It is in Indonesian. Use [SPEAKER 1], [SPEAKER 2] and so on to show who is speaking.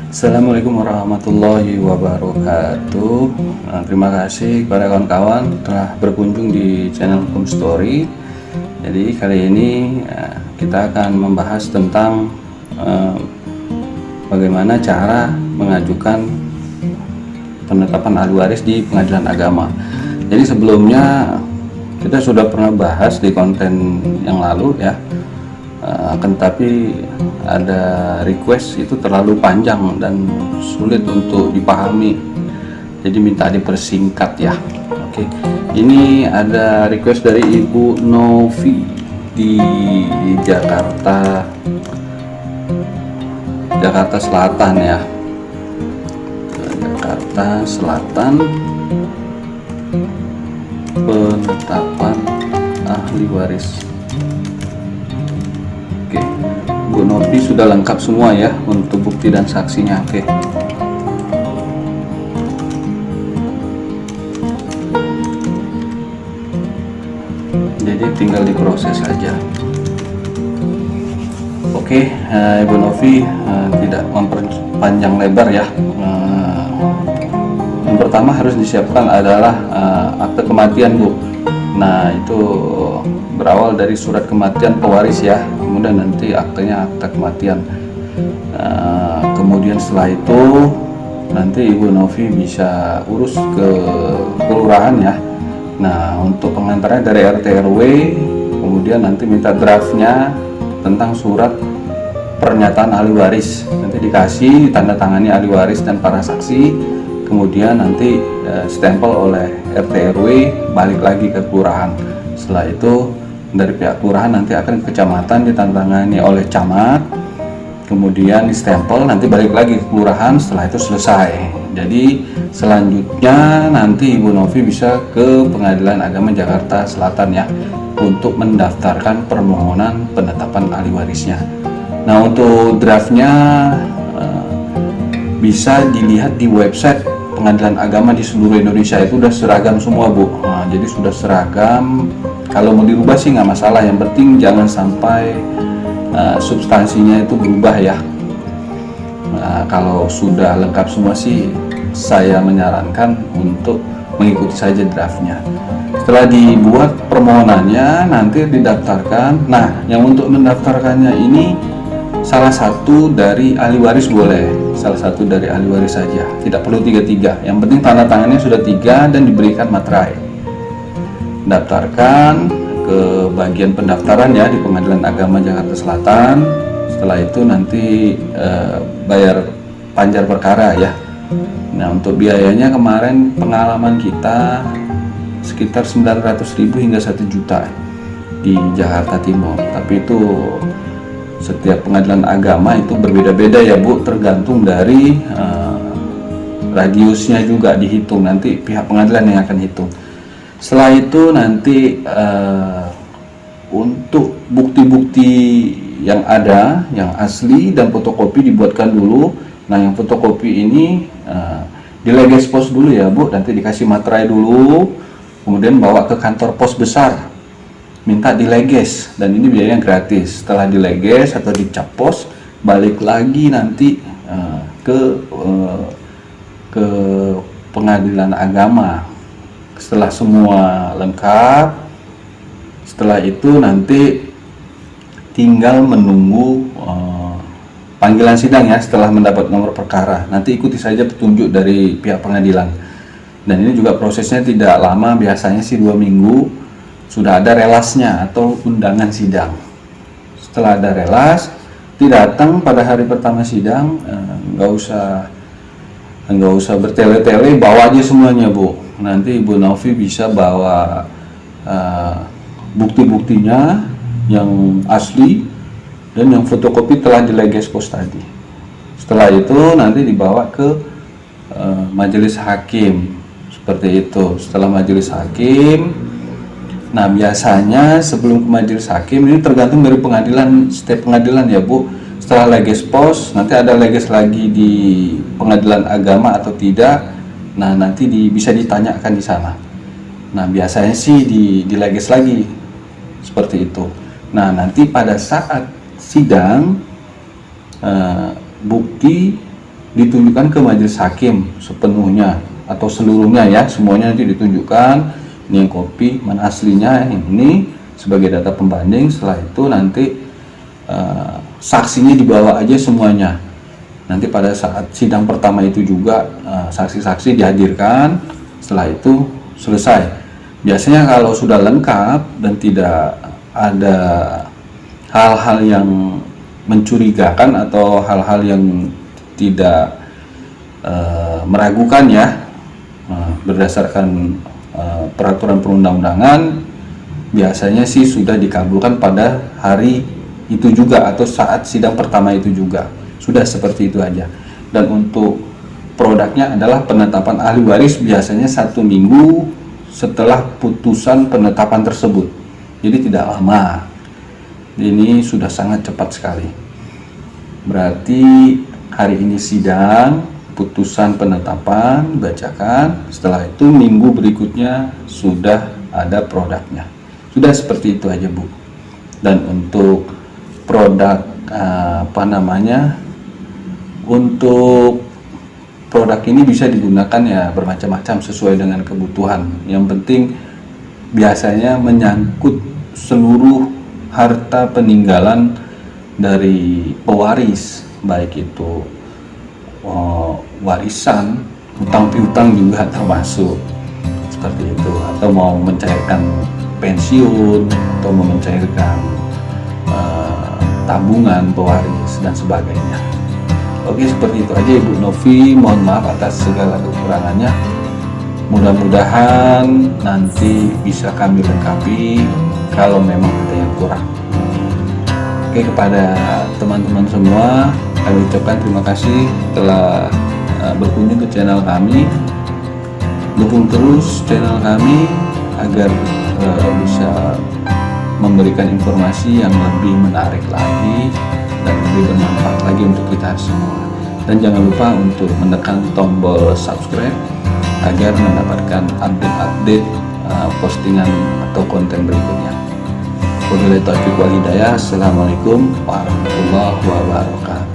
[SPEAKER 1] Assalamualaikum warahmatullahi wabarakatuh. Terima kasih kepada kawan-kawan telah berkunjung di channel Hukum Story. Jadi kali ini kita akan membahas tentang bagaimana cara mengajukan penetapan ahli waris di pengadilan agama. Jadi sebelumnya kita sudah pernah bahas di konten yang lalu ya. Akan tapi ada request itu terlalu panjang dan sulit untuk dipahami, jadi minta dipersingkat ya. Oke, ini ada request dari Ibu Novi di Jakarta Selatan ya, Jakarta Selatan, penetapan ahli waris. Oke, Bu Novi sudah lengkap semua ya untuk bukti dan saksinya. Oke. Jadi tinggal diproses saja. Oke, Ibu Novi tidak memperpanjang lebar ya. Yang pertama harus disiapkan adalah akte kematian, Bu. Nah, itu berawal dari surat kematian pewaris ya, kemudian nanti aktenya akte kematian. Kemudian setelah itu nanti Ibu Novi bisa urus ke kelurahan ya. Nah, untuk pengantarnya dari RT RW, kemudian nanti minta draftnya tentang surat pernyataan ahli waris, nanti dikasih ditandatangani ahli waris dan para saksi, kemudian nanti stempel oleh RT RW, balik lagi ke kelurahan. Setelah itu dari pihak kelurahan nanti akan ke kecamatan, ditandatangani oleh camat, kemudian di stempel, nanti balik lagi ke kelurahan. Setelah itu selesai. Jadi selanjutnya nanti Ibu Novi bisa ke Pengadilan Agama Jakarta Selatan ya, untuk mendaftarkan permohonan penetapan ahli warisnya. Nah, untuk draftnya bisa dilihat di website Pengadilan Agama di seluruh Indonesia, itu udah seragam semua, Bu. Nah, jadi sudah seragam. Kalau mau dirubah sih nggak masalah, yang penting jangan sampai substansinya itu berubah ya. Nah, kalau sudah lengkap semua sih saya menyarankan untuk mengikuti saja draftnya. Setelah dibuat permohonannya, nanti didaftarkan. Nah, yang untuk mendaftarkannya ini salah satu dari ahli waris boleh, salah satu dari ahli waris saja, tidak perlu tiga-tiga. Yang penting tanda tangannya sudah 3 dan diberikan materai. Daftarkan ke bagian pendaftaran ya di Pengadilan Agama Jakarta Selatan. Setelah itu nanti bayar panjar perkara ya. Nah, untuk biayanya kemarin pengalaman kita sekitar 900.000 hingga 1 juta di Jakarta Timur. Tapi itu setiap pengadilan agama itu berbeda-beda ya, Bu, tergantung dari radiusnya juga dihitung, nanti pihak pengadilan yang akan hitung. Setelah itu nanti untuk bukti-bukti yang ada, yang asli dan fotokopi dibuatkan dulu. Nah, yang fotokopi ini dileges pos dulu ya, Bu, nanti dikasih materai dulu, kemudian bawa ke kantor pos besar, minta dileges, dan ini biayanya gratis. Setelah dileges atau dicap pos, balik lagi nanti ke Pengadilan Agama. Setelah semua lengkap, setelah itu nanti tinggal menunggu panggilan sidang ya. Setelah mendapat nomor perkara, nanti ikuti saja petunjuk dari pihak pengadilan. Dan ini juga prosesnya tidak lama, biasanya sih 2 minggu sudah ada relasnya atau undangan sidang. Setelah ada relas, datang pada hari pertama sidang, nggak usah bertele-tele, bawa aja semuanya, Bu. Nanti Ibu Novi bisa bawa bukti-buktinya yang asli dan yang fotokopi telah dileges pos tadi. Setelah itu nanti dibawa ke majelis hakim seperti itu. Setelah majelis hakim, nah biasanya sebelum ke majelis hakim ini tergantung dari pengadilan, setiap pengadilan ya, Bu. Setelah leges pos, nanti ada leges lagi di Pengadilan Agama atau tidak. Nah, nanti bisa ditanyakan di sana. Nah, biasanya sih dileges lagi seperti itu. Nah, nanti pada saat sidang bukti ditunjukkan ke majelis hakim sepenuhnya atau seluruhnya ya, semuanya nanti ditunjukkan, ini yang kopi, mana aslinya, ini sebagai data pembanding. Setelah itu nanti saksinya dibawa aja semuanya. Nanti pada saat sidang pertama itu juga saksi-saksi dihadirkan. Setelah itu selesai. Biasanya kalau sudah lengkap dan tidak ada hal-hal yang mencurigakan atau hal-hal yang tidak meragukan ya, berdasarkan peraturan perundang-undangan, biasanya sih sudah dikabulkan pada hari itu juga atau saat sidang pertama itu juga. Sudah seperti itu aja. Dan untuk produknya adalah penetapan ahli waris biasanya 1 minggu setelah putusan penetapan tersebut. Jadi tidak lama. Ini sudah sangat cepat sekali. Berarti hari ini sidang, putusan penetapan bacakan, setelah itu minggu berikutnya sudah ada produknya. Sudah seperti itu aja Bu. Dan untuk produk untuk produk ini bisa digunakan ya bermacam-macam sesuai dengan kebutuhan. Yang penting biasanya menyangkut seluruh harta peninggalan dari pewaris, baik itu warisan, hutang piutang juga termasuk seperti itu, atau mau mencairkan pensiun atau mau mencairkan tabungan pewaris dan sebagainya. Oke, seperti itu aja Ibu Novi, mohon maaf atas segala kekurangannya. Mudah-mudahan nanti bisa kami lengkapi kalau memang ada yang kurang. Oke, kepada teman-teman semua kami ucapkan terima kasih telah berkunjung ke channel kami. Dukung terus channel kami agar bisa memberikan informasi yang lebih menarik lagi dan lebih bermanfaat lagi untuk kita semua. Dan jangan lupa untuk menekan tombol subscribe agar mendapatkan update-update postingan atau konten berikutnya. Wabillahi taufiq wal hidayah. Assalamualaikum warahmatullahi wabarakatuh.